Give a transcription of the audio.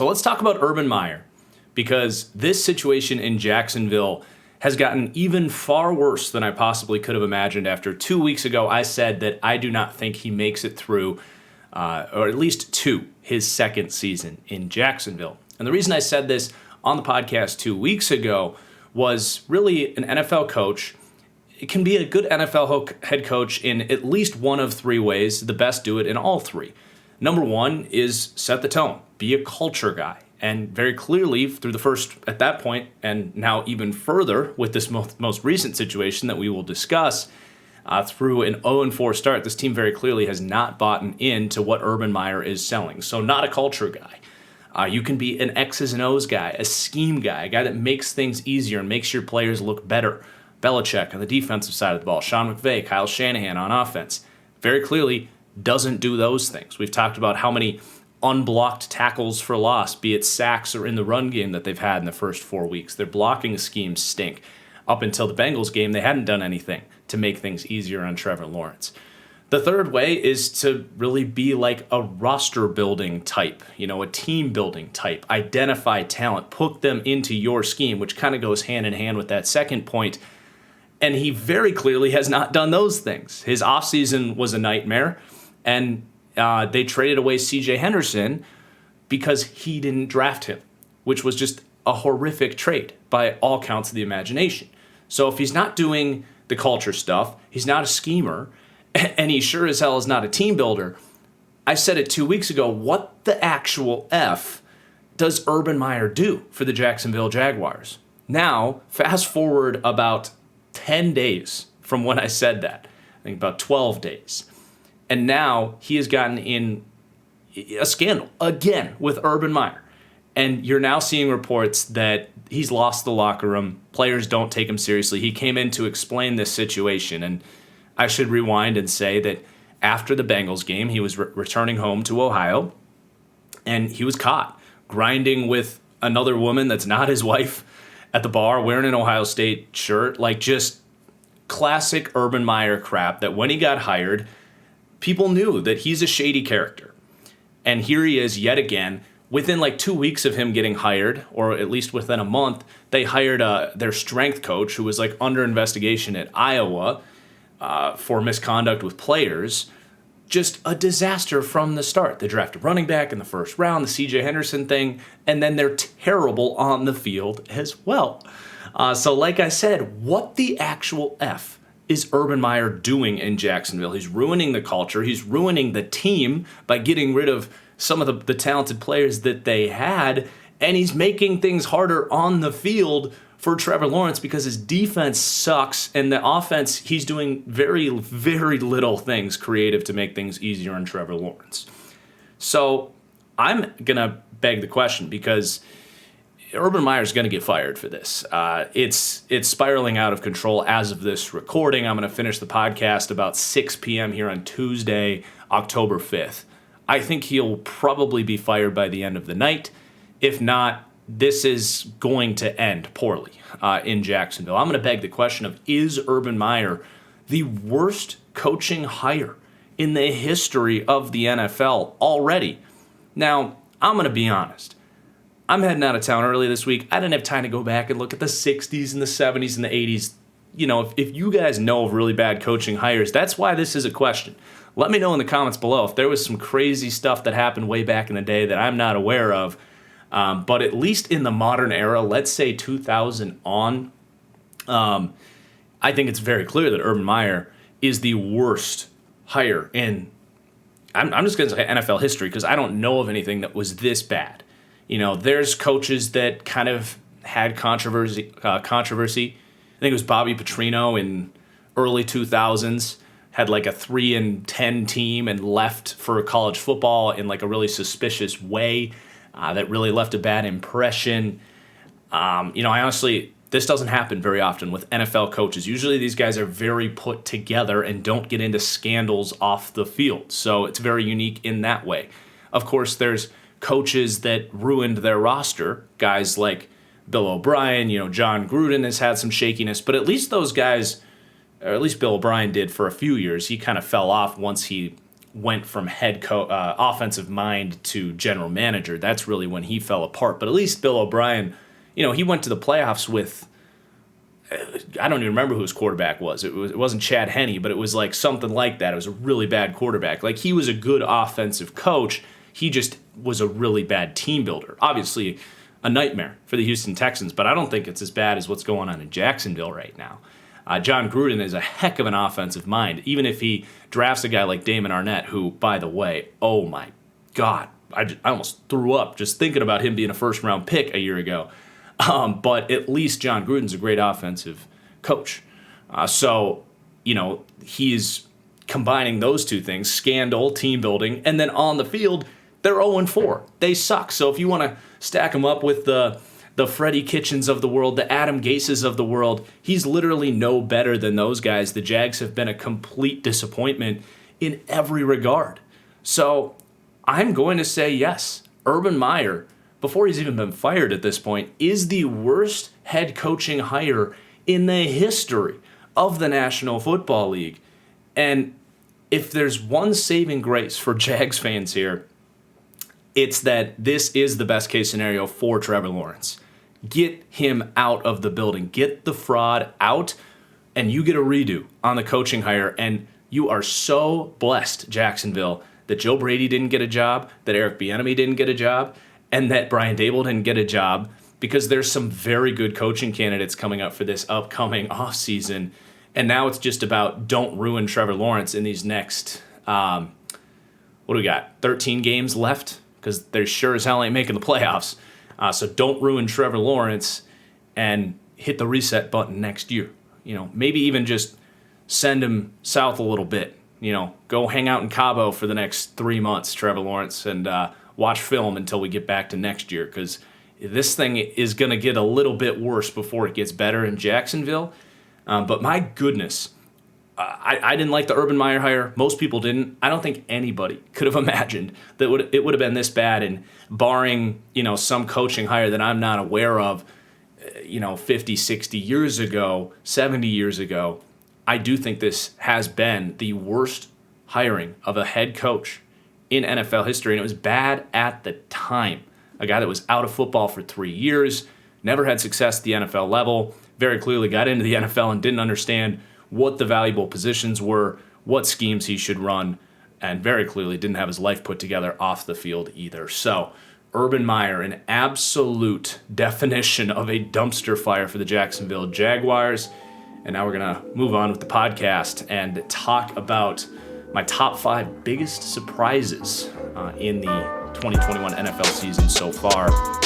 So let's talk about Urban Meyer, because this situation in Jacksonville has gotten even far worse than I possibly could have imagined. After 2 weeks ago, I said that I do not think he makes it through, or at least to his second season in Jacksonville. And the reason I said this on the podcast 2 weeks ago was really an NFL coach. It can be a good NFL head coach in at least one of three ways. The best do it in all three. Number one is set the tone. Be a culture guy. And very clearly, through the first, at that point, and now even further with this most recent situation that we will discuss, through an 0-4 start, this team very clearly has not bought into what Urban Meyer is selling. So not a culture guy. You can be an X's and O's guy, a scheme guy, a guy that makes things easier and makes your players look better. Belichick on the defensive side of the ball, Sean McVay, Kyle Shanahan on offense, very clearly doesn't do those things. We've talked about how many unblocked tackles for loss, be it sacks or in the run game, that they've had in the first 4 weeks. Their blocking schemes stink. Up until the Bengals game, they hadn't done anything to make things easier on Trevor Lawrence. The third way is to really be like a roster building type, a team building type. Identify talent, put them into your scheme, which kind of goes hand in hand with that second point. And he very clearly has not done those things. His offseason was a nightmare, and they traded away C.J. Henderson because he didn't draft him, which was just a horrific trade by all counts of the imagination. So if he's not doing the culture stuff, he's not a schemer, and he sure as hell is not a team builder. I said it 2 weeks ago, what the actual F does Urban Meyer do for the Jacksonville Jaguars? Now, fast forward about 10 days from when I said that, I think about 12 days. And now he has gotten in a scandal again with Urban Meyer. And you're now seeing reports that he's lost the locker room. Players don't take him seriously. He came in to explain this situation. And I should rewind and say that after the Bengals game, he was returning home to Ohio. And he was caught grinding with another woman that's not his wife at the bar, wearing an Ohio State shirt. Like, just classic Urban Meyer crap that when he got hired, people knew that he's a shady character. And here he is yet again. Within like 2 weeks of him getting hired, or at least within a month, they hired their strength coach, who was like under investigation at Iowa for misconduct with players. Just a disaster from the start. They drafted running back in the first round, the C.J. Henderson thing, and then they're terrible on the field as well. So like I said, what the actual F is Urban Meyer doing in Jacksonville? He's ruining the culture. He's ruining the team by getting rid of some of the talented players that they had, and he's making things harder on the field for Trevor Lawrence because his defense sucks, and the offense, he's doing very, very little things creative to make things easier on Trevor Lawrence. So I'm going to beg the question, because Urban Meyer's going to get fired for this. It's spiraling out of control as of this recording. I'm going to finish the podcast about 6 p.m. here on Tuesday, October 5th. I think he'll probably be fired by the end of the night. If not, this is going to end poorly in Jacksonville. I'm going to beg the question of, is Urban Meyer the worst coaching hire in the history of the NFL already? Now, I'm going to be honest. I'm heading out of town early this week. I didn't have time to go back and look at the 60s and the 70s and the 80s. If you guys know of really bad coaching hires, that's why this is a question. Let me know in the comments below if there was some crazy stuff that happened way back in the day that I'm not aware of. But at least in the modern era, let's say 2000 on, I think it's very clear that Urban Meyer is the worst hire in, I'm just going to say NFL history, because I don't know of anything that was this bad. There's coaches that kind of had controversy. I think it was Bobby Petrino in early 2000s. Had like a 3-10 team and left for college football in like a really suspicious way that really left a bad impression. I honestly, this doesn't happen very often with NFL coaches. Usually these guys are very put together and don't get into scandals off the field. So it's very unique in that way. Of course, there's coaches that ruined their roster, guys like Bill O'Brien. John Gruden has had some shakiness, but at least those guys, or at least Bill O'Brien did for a few years. He kind of fell off once he went from offensive mind to general manager. That's really when he fell apart. But at least Bill O'Brien, he went to the playoffs with, I don't even remember who his quarterback was. It wasn't Chad Henne, but it was like something like that. It was a really bad quarterback. Like, he was a good offensive coach. He just was a really bad team builder. Obviously, a nightmare for the Houston Texans, but I don't think it's as bad as what's going on in Jacksonville right now. John Gruden is a heck of an offensive mind, even if he drafts a guy like Damon Arnett, who, by the way, oh my God, I almost threw up just thinking about him being a first-round pick a year ago. But at least John Gruden's a great offensive coach. So he's combining those two things, scandal, team building, and then on the field, they're 0-4. They suck. So if you want to stack them up with the Freddie Kitchens of the world, the Adam Gases of the world, he's literally no better than those guys. The Jags have been a complete disappointment in every regard. So I'm going to say yes. Urban Meyer, before he's even been fired at this point, is the worst head coaching hire in the history of the National Football League. And if there's one saving grace for Jags fans here, it's that this is the best case scenario for Trevor Lawrence. Get him out of the building. Get the fraud out, and you get a redo on the coaching hire. And you are so blessed, Jacksonville, that Joe Brady didn't get a job, that Eric Bieniemy didn't get a job, and that Brian Daboll didn't get a job, because there's some very good coaching candidates coming up for this upcoming offseason. And now it's just about don't ruin Trevor Lawrence in these next, what do we got, 13 games left? Because they sure as hell ain't making the playoffs. So don't ruin Trevor Lawrence and hit the reset button next year. Maybe even just send him south a little bit. Go hang out in Cabo for the next 3 months, Trevor Lawrence, and watch film until we get back to next year, because this thing is going to get a little bit worse before it gets better in Jacksonville. But my goodness, I didn't like the Urban Meyer hire. Most people didn't. I don't think anybody could have imagined that it would have been this bad. And barring, some coaching hire that I'm not aware of, 50, 60 years ago, 70 years ago, I do think this has been the worst hiring of a head coach in NFL history. And it was bad at the time. A guy that was out of football for 3 years, never had success at the NFL level, very clearly got into the NFL and didn't understand what the valuable positions were, what schemes he should run, and very clearly didn't have his life put together off the field either. So, Urban Meyer, an absolute definition of a dumpster fire for the Jacksonville Jaguars. And now we're going to move on with the podcast and talk about my top 5 biggest surprises in the 2021 NFL season so far.